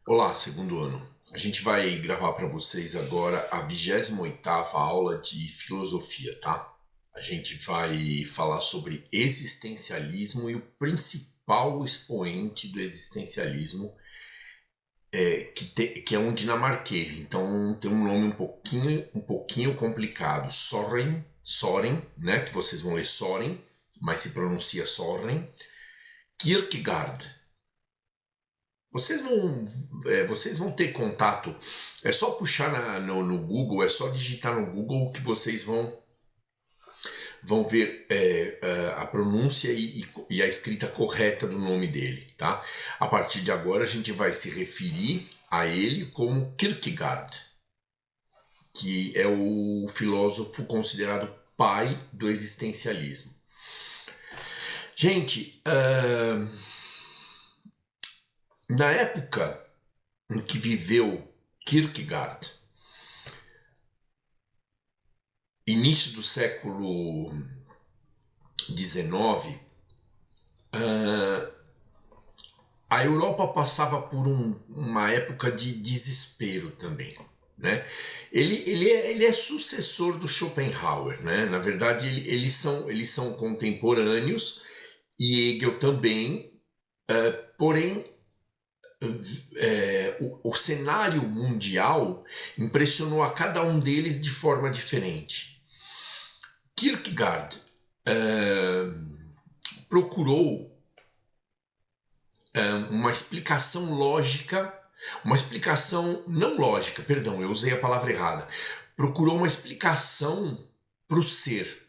Olá, segundo ano. A gente vai gravar para vocês agora a 28ª aula de filosofia, tá? A gente vai falar sobre existencialismo e o principal expoente do existencialismo que é um dinamarquês. Então tem um nome um pouquinho complicado. Soren, né? Que vocês vão ler Soren, mas se pronuncia Soren. Kierkegaard. Vocês vão ter contato. É só puxar no Google, é só digitar no Google que vocês vão ver a pronúncia e a escrita correta do nome dele, tá? A partir de agora a gente vai se referir a ele como Kierkegaard, que é o filósofo considerado pai do existencialismo. Gente, na época em que viveu Kierkegaard, início do século XIX, a Europa passava por uma época de desespero também. Né? Ele é sucessor do Schopenhauer. Né? Na verdade, eles são contemporâneos, e Hegel também, porém o cenário mundial impressionou a cada um deles de forma diferente. Kierkegaard procurou uma explicação lógica, uma explicação não lógica, perdão, eu usei a palavra errada. Procurou uma explicação para o ser,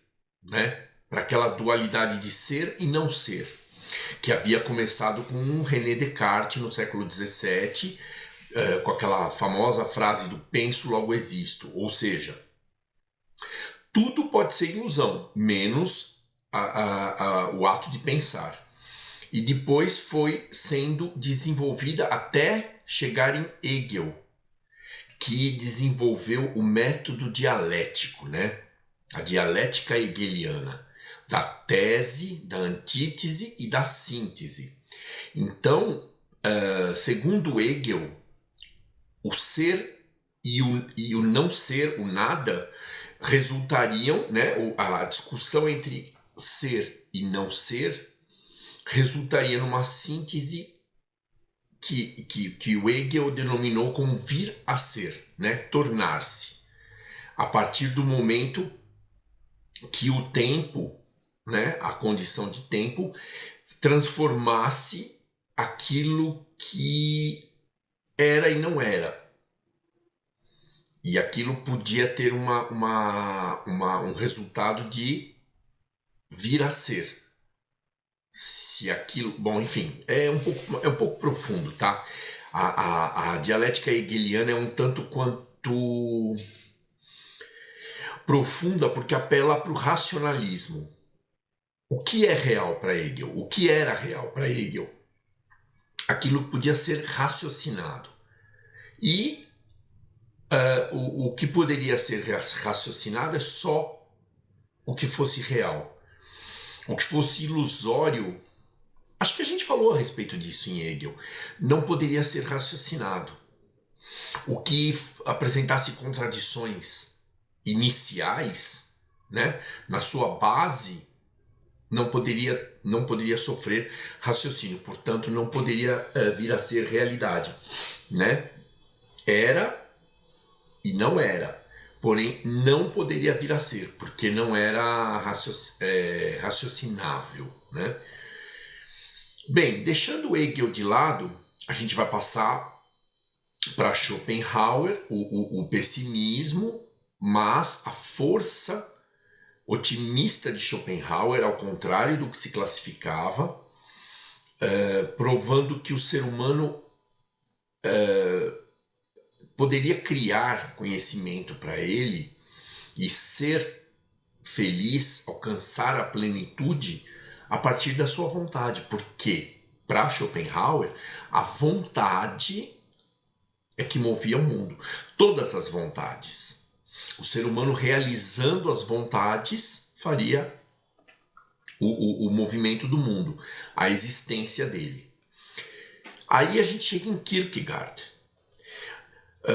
né? Para aquela dualidade de ser e não ser, que havia começado com René Descartes no século XVII, com aquela famosa frase do penso, logo existo. Ou seja, tudo pode ser ilusão, menos o ato de pensar. E depois foi sendo desenvolvida até chegar em Hegel, que desenvolveu o método dialético, né? A dialética hegeliana, da tese, da antítese e da síntese. Então, segundo Hegel, o ser e o não ser, o nada, resultariam, né, a discussão entre ser e não ser, resultaria numa síntese que o Hegel denominou como vir a ser, né, tornar-se. A partir do momento que o tempo, né, a condição de tempo, transformasse aquilo que era e não era. E aquilo podia ter um resultado de vir a ser. Se aquilo... Bom, enfim, é um pouco profundo, tá? A dialética hegeliana é um tanto quanto profunda porque apela para o racionalismo. O que é real para Hegel? O que era real para Hegel? Aquilo podia ser raciocinado. E o que poderia ser raciocinado é só o que fosse real. O que fosse ilusório, acho que a gente falou a respeito disso em Hegel, não poderia ser raciocinado. O que apresentasse contradições iniciais, né, na sua base, não poderia sofrer raciocínio, portanto não poderia vir a ser realidade, né? Era e não era, porém não poderia vir a ser, porque não era raciocinável, né? Bem, deixando Hegel de lado, a gente vai passar para Schopenhauer, o pessimismo, mas a força otimista de Schopenhauer, ao contrário do que se classificava, provando que o ser humano poderia criar conhecimento para ele e ser feliz, alcançar a plenitude a partir da sua vontade, porque para Schopenhauer a vontade é que movia o mundo, todas as vontades. O ser humano realizando as vontades faria o movimento do mundo, a existência dele. Aí a gente chega em Kierkegaard.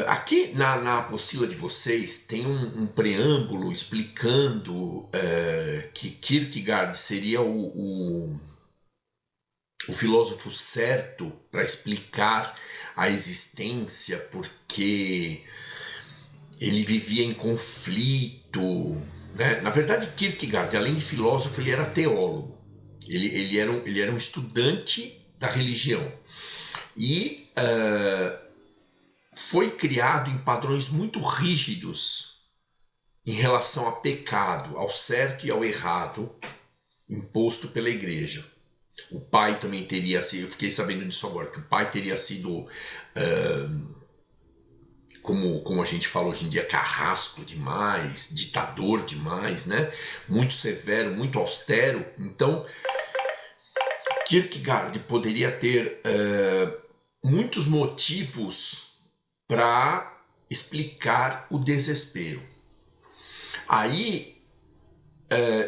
Aqui na apostila de vocês tem um preâmbulo explicando que Kierkegaard seria o filósofo certo para explicar a existência, porque ele vivia em conflito, né? Na verdade, Kierkegaard, além de filósofo, ele era teólogo. Ele era um estudante da religião. E foi criado em padrões muito rígidos em relação a pecado, ao certo e ao errado, imposto pela igreja. O pai também teria sido, eu fiquei sabendo disso agora, que o pai teria sido, como a gente fala hoje em dia, carrasco demais, ditador demais, né? Muito severo, muito austero. Então, Kierkegaard poderia ter muitos motivos para explicar o desespero. Aí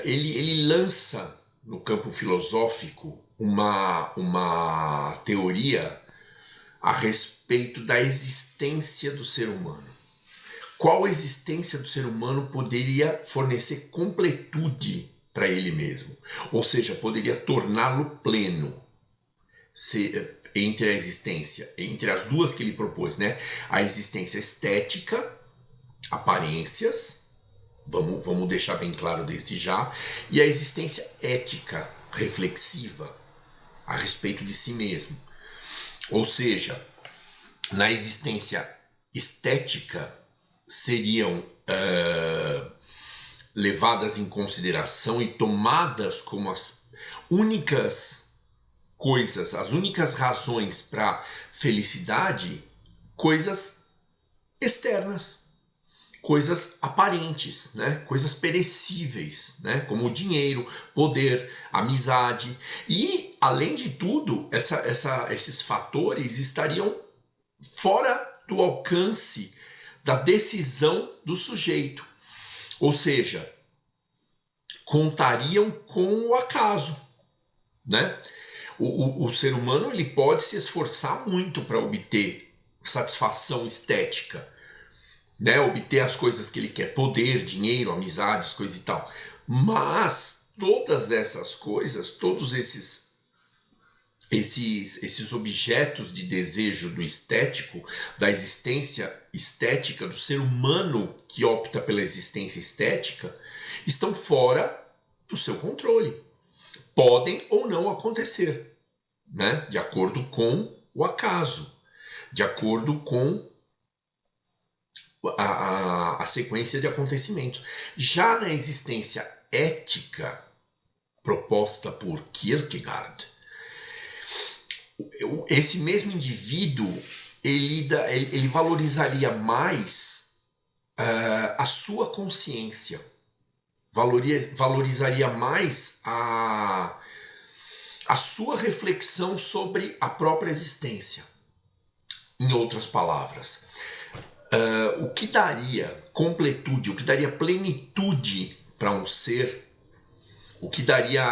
ele lança no campo filosófico uma teoria a respeito da existência do ser humano. Qual existência do ser humano poderia fornecer completude para ele mesmo? Ou seja, poderia torná-lo pleno entre a existência, entre as duas que ele propôs, né? A existência estética, aparências, vamos deixar bem claro desde já, e a existência ética, reflexiva, a respeito de si mesmo. Ou seja, na existência estética seriam levadas em consideração e tomadas como as únicas coisas, as únicas razões para felicidade, coisas externas, coisas aparentes, né? Coisas perecíveis, né? Como o dinheiro, poder, amizade. E, além de tudo, esses fatores estariam fora do alcance da decisão do sujeito. Ou seja, contariam com o acaso, né? O ser humano ele pode se esforçar muito para obter satisfação estética, né? Obter as coisas que ele quer, poder, dinheiro, amizades, coisa e tal. Mas todas essas coisas, todos esses objetos de desejo do estético, da existência estética, do ser humano que opta pela existência estética, estão fora do seu controle. Podem ou não acontecer, né? De acordo com o acaso, de acordo com a sequência de acontecimentos. Já na existência ética proposta por Kierkegaard, esse mesmo indivíduo ele valorizaria mais a sua consciência, valorizaria mais a sua reflexão sobre a própria existência. Em outras palavras, o que daria completude, o que daria plenitude para um ser, o que daria...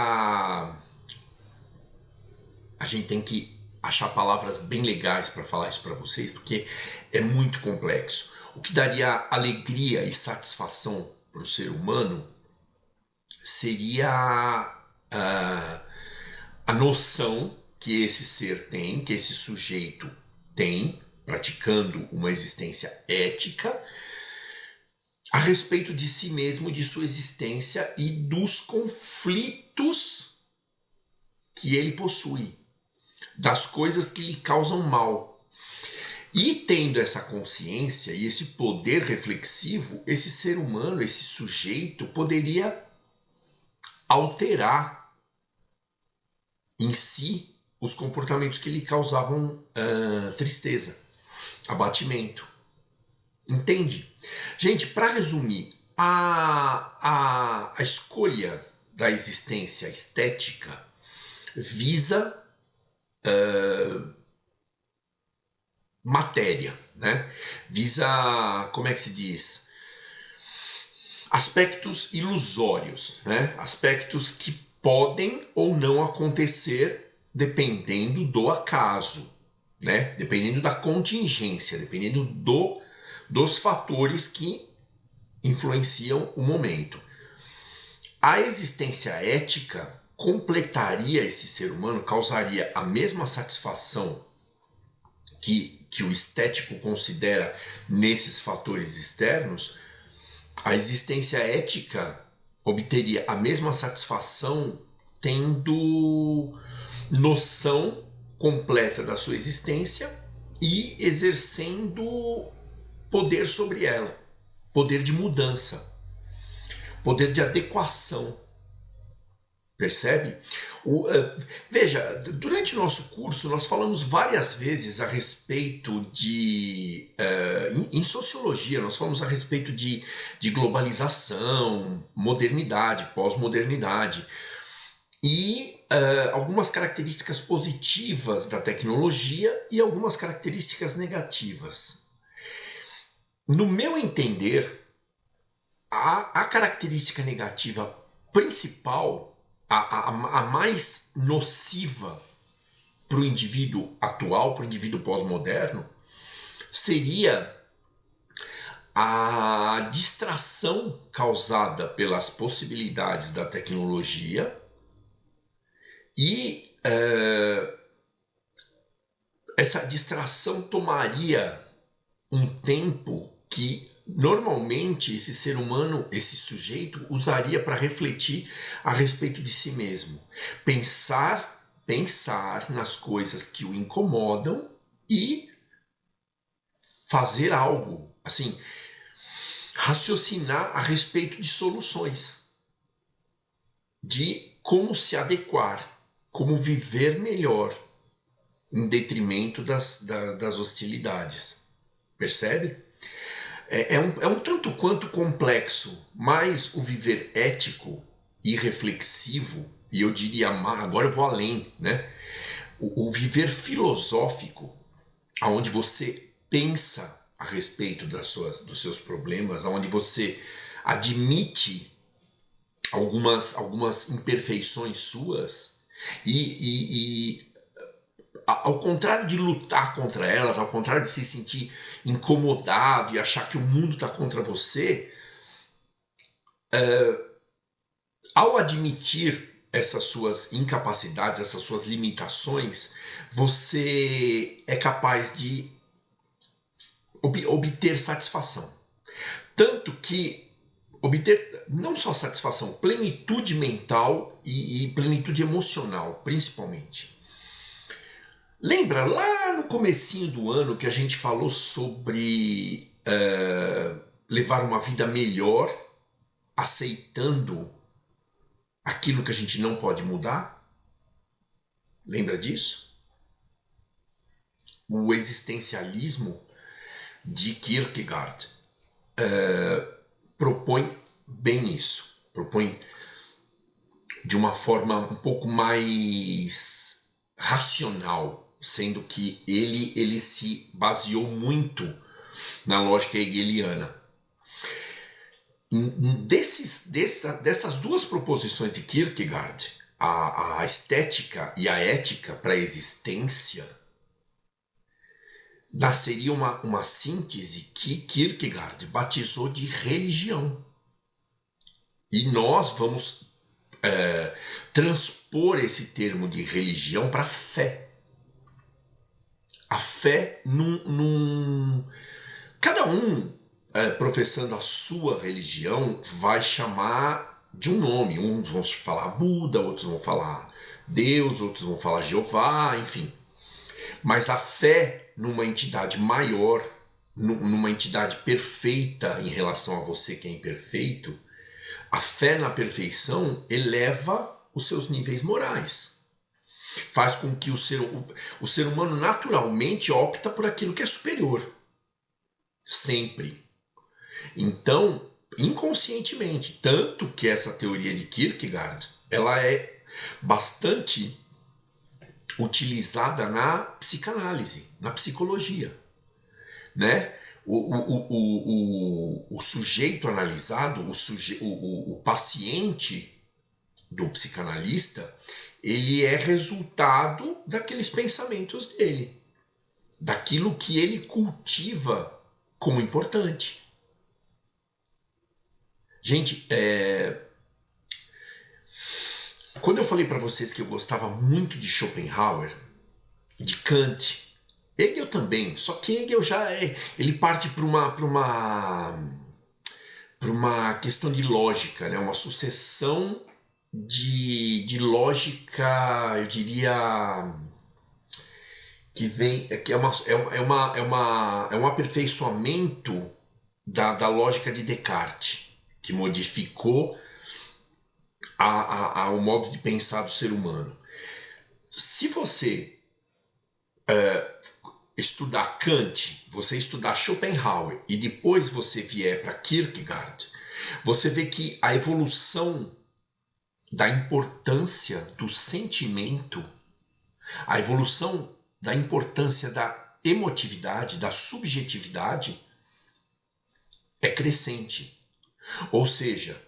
A gente tem que achar palavras bem legais para falar isso para vocês, porque é muito complexo. O que daria alegria e satisfação para o ser humano seria a noção que esse ser tem, que esse sujeito tem, praticando uma existência ética, a respeito de si mesmo, de sua existência e dos conflitos que ele possui, das coisas que lhe causam mal. E tendo essa consciência e esse poder reflexivo, esse ser humano, esse sujeito, poderia alterar em si os comportamentos que lhe causavam tristeza, abatimento. Entende? Gente, para resumir, a escolha da existência estética visa matéria, né? Visa, como é que se diz? Aspectos ilusórios, né? Aspectos que podem ou não acontecer dependendo do acaso. né? Dependendo da contingência, dependendo dos fatores que influenciam o momento. A existência ética completaria esse ser humano, causaria a mesma satisfação que o estético considera nesses fatores externos. A existência ética obteria a mesma satisfação tendo noção completa da sua existência e exercendo poder sobre ela, poder de mudança, poder de adequação. Percebe? Veja, durante o nosso curso nós falamos várias vezes a respeito de... em sociologia nós falamos a respeito de globalização, modernidade, pós-modernidade e algumas características positivas da tecnologia e algumas características negativas. No meu entender, a característica negativa principal, a mais nociva para o indivíduo atual, para o indivíduo pós-moderno, seria a distração causada pelas possibilidades da tecnologia e essa distração tomaria um tempo que normalmente esse ser humano, esse sujeito, usaria para refletir a respeito de si mesmo. Pensar nas coisas que o incomodam e fazer algo, assim, raciocinar a respeito de soluções, de como se adequar, como viver melhor, em detrimento das hostilidades. Percebe? É um tanto quanto complexo, mas o viver ético e reflexivo, e eu diria, agora eu vou além, né? O viver filosófico, onde você pensa a respeito dos seus problemas, onde você admite algumas imperfeições suas e ao contrário de lutar contra elas, ao contrário de se sentir incomodado e achar que o mundo está contra você, ao admitir essas suas incapacidades, essas suas limitações, você é capaz de obter satisfação. Tanto que obter não só satisfação, plenitude mental e plenitude emocional, principalmente. Lembra lá no comecinho do ano que a gente falou sobre levar uma vida melhor, aceitando aquilo que a gente não pode mudar? Lembra disso? O existencialismo de Kierkegaard propõe bem isso, propõe de uma forma um pouco mais racional, sendo que ele se baseou muito na lógica hegeliana. Dessas duas proposições de Kierkegaard, a estética e a ética para a existência, nasceria uma síntese que Kierkegaard batizou de religião. E nós vamos transpor esse termo de religião para fé. A fé cada um professando a sua religião vai chamar de um nome. Uns vão falar Buda, outros vão falar Deus, outros vão falar Jeová, enfim. Mas a fé numa entidade maior, numa entidade perfeita em relação a você que é imperfeito, a fé na perfeição eleva os seus níveis morais. Faz com que o ser humano naturalmente opta por aquilo que é superior. Sempre. Então, inconscientemente, tanto que essa teoria de Kierkegaard, ela é bastante utilizada na psicanálise, na psicologia, né? O sujeito analisado, o paciente do psicanalista, ele é resultado daqueles pensamentos dele. daquilo que ele cultiva como importante. Gente, quando eu falei para vocês que eu gostava muito de Schopenhauer, de Kant, Hegel também, só que Hegel ele parte para uma questão de lógica, né? Uma sucessão de lógica, eu diria, que é um aperfeiçoamento da lógica de Descartes, que modificou o modo de pensar do ser humano. Se você estudar Kant, você estudar Schopenhauer e depois você vier para Kierkegaard, você vê que a evolução da importância do sentimento, a evolução da importância da emotividade, da subjetividade, é crescente. Ou seja,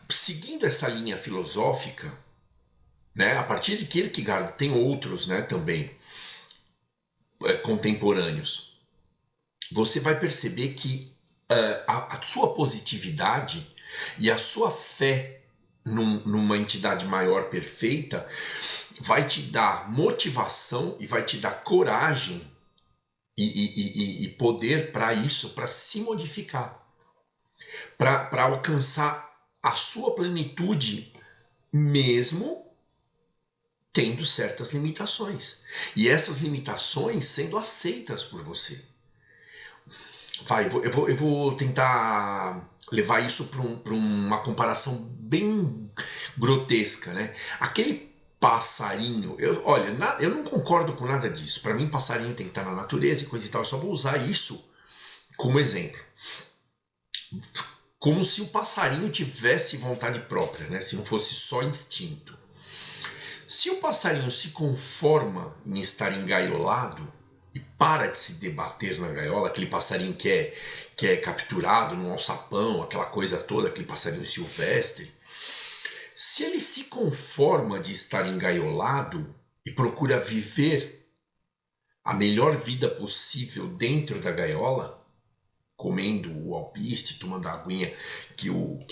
seguindo essa linha filosófica, né, a partir de Kierkegaard tem outros, né, também contemporâneos, você vai perceber que a sua positividade e a sua fé numa entidade maior perfeita vai te dar motivação e vai te dar coragem e poder para isso, para se modificar, para alcançar a sua plenitude, mesmo tendo certas limitações. E essas limitações sendo aceitas por você. Eu vou tentar levar isso para uma comparação bem grotesca, né? Aquele passarinho, eu não concordo com nada disso. Para mim, passarinho tem que estar na natureza e coisa e tal. Eu só vou usar isso como exemplo. Como se o passarinho tivesse vontade própria, né? Se não fosse só instinto. Se o passarinho se conforma em estar engaiolado e para de se debater na gaiola, aquele passarinho que é capturado num alçapão, aquela coisa toda, aquele passarinho silvestre, se ele se conforma de estar engaiolado e procura viver a melhor vida possível dentro da gaiola, comendo o alpiste, tomando a aguinha que o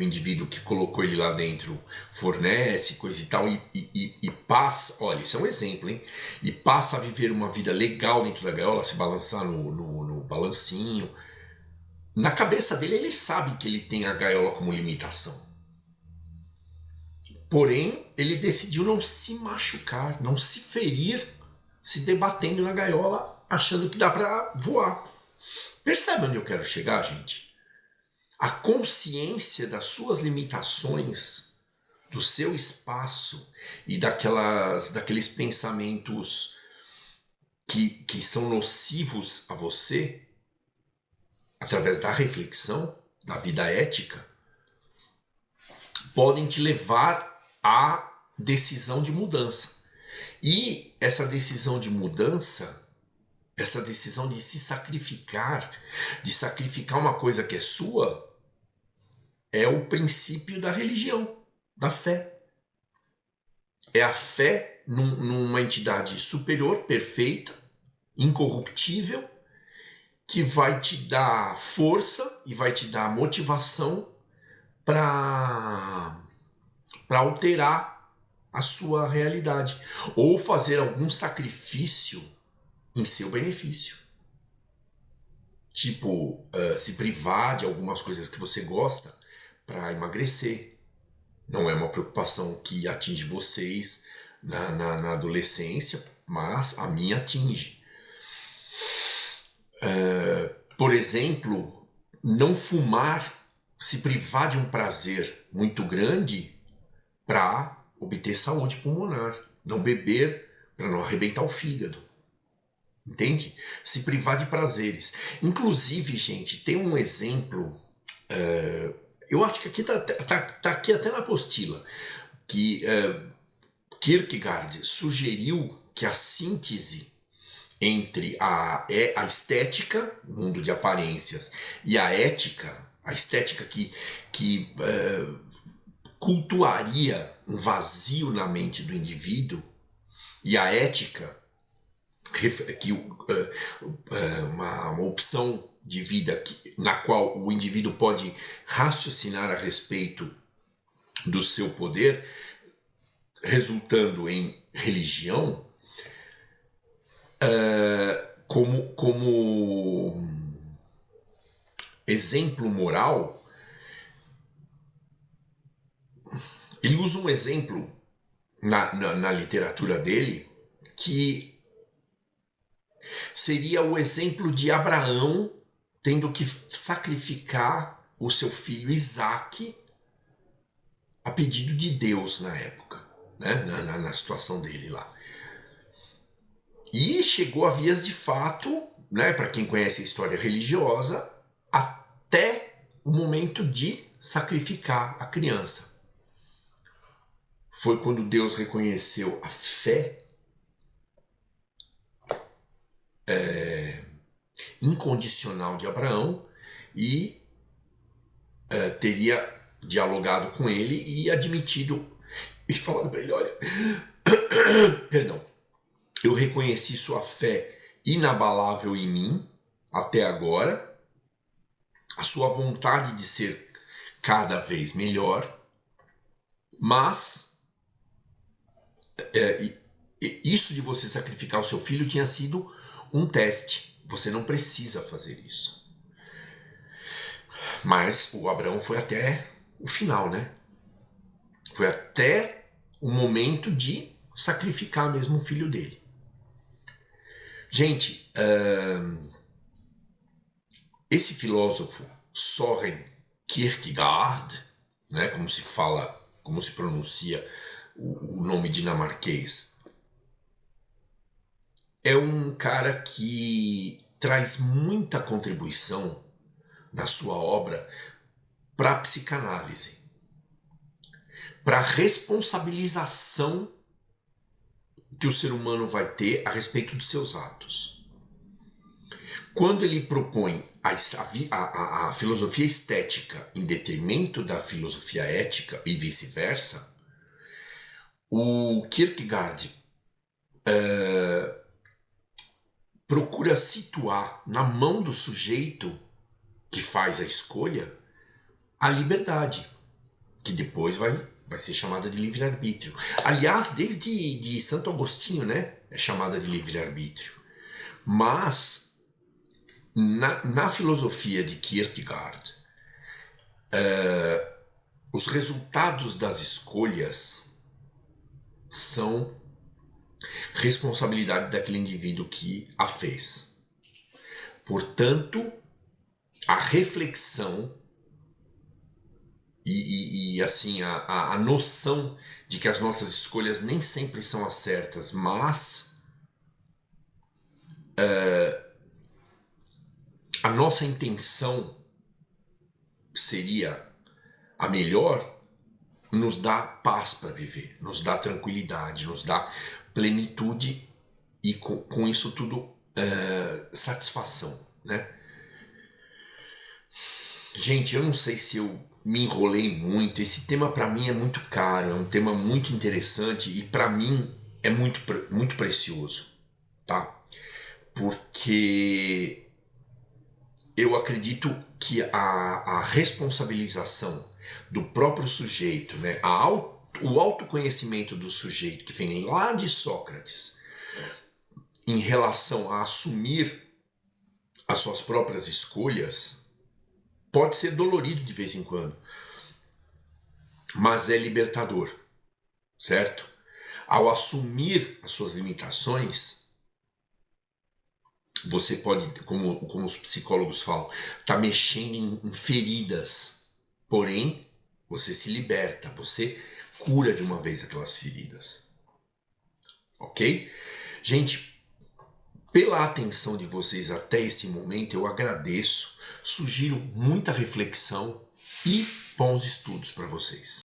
indivíduo que colocou ele lá dentro fornece, coisa e tal, e passa, olha, isso é um exemplo, hein? E passa a viver uma vida legal dentro da gaiola, se balançar no balancinho. Na cabeça dele, ele sabe que ele tem a gaiola como limitação. Porém, ele decidiu não se machucar, não se ferir, se debatendo na gaiola, achando que dá para voar. Percebe onde eu quero chegar, gente? A consciência das suas limitações, do seu espaço e daqueles pensamentos que são nocivos a você, através da reflexão, da vida ética, podem te levar à decisão de mudança. E essa decisão de mudança, essa decisão de se sacrificar, de sacrificar uma coisa que é sua, é o princípio da religião, da fé. É a fé numa entidade superior, perfeita, incorruptível, que vai te dar força e vai te dar motivação para alterar a sua realidade ou fazer algum sacrifício em seu benefício. Tipo, se privar de algumas coisas que você gosta para emagrecer. Não é uma preocupação que atinge vocês na adolescência, mas a mim atinge. Por exemplo, não fumar, se privar de um prazer muito grande para obter saúde pulmonar. Não beber para não arrebentar o fígado. Entende? Se privar de prazeres. Inclusive, gente, tem um exemplo, eu acho que aqui tá aqui até na apostila, que Kierkegaard sugeriu que a síntese entre a estética, mundo de aparências, e a ética, a estética que cultuaria um vazio na mente do indivíduo e a ética, uma opção de vida na qual o indivíduo pode raciocinar a respeito do seu poder, resultando em religião, como exemplo moral. Ele usa um exemplo na literatura dele que seria o exemplo de Abraão tendo que sacrificar o seu filho Isaque a pedido de Deus na época, né? na situação dele lá. E chegou a vias de fato, né, para quem conhece a história religiosa, até o momento de sacrificar a criança. Foi quando Deus reconheceu a fé incondicional de Abraão e teria dialogado com ele e admitido e falado para ele: olha, perdão, eu reconheci sua fé inabalável em mim até agora, a sua vontade de ser cada vez melhor, mas isso de você sacrificar o seu filho tinha sido um teste. Você não precisa fazer isso. Mas o Abraão foi até o final, né? Foi até o momento de sacrificar mesmo o filho dele. Gente, esse filósofo Søren Kierkegaard, né, como se pronuncia o nome dinamarquês, é um cara que traz muita contribuição na sua obra para a psicanálise, para a responsabilização que o ser humano vai ter a respeito dos seus atos. Quando ele propõe a filosofia estética em detrimento da filosofia ética e vice-versa, o Kierkegaard procura situar na mão do sujeito que faz a escolha a liberdade, que depois vai ser chamada de livre-arbítrio. Aliás, desde Santo Agostinho, né, é chamada de livre-arbítrio. Mas, na filosofia de Kierkegaard, os resultados das escolhas são responsabilidade daquele indivíduo que a fez. Portanto, a reflexão e assim, a noção de que as nossas escolhas nem sempre são as certas, mas a nossa intenção seria a melhor, nos dá paz para viver, nos dá tranquilidade, nos dá plenitude e com isso tudo satisfação, né? Gente, eu não sei se eu me enrolei muito. Esse tema para mim é muito caro, é um tema muito interessante e para mim é muito precioso, tá? Porque eu acredito que a responsabilização do próprio sujeito, né, o autoconhecimento do sujeito que vem lá de Sócrates em relação a assumir as suas próprias escolhas pode ser dolorido de vez em quando, mas é libertador, certo? Ao assumir as suas limitações, você pode, como os psicólogos falam, tá mexendo em feridas, porém você se liberta, você cura de uma vez aquelas feridas, ok? Gente, pela atenção de vocês até esse momento, eu agradeço, sugiro muita reflexão e bons estudos para vocês.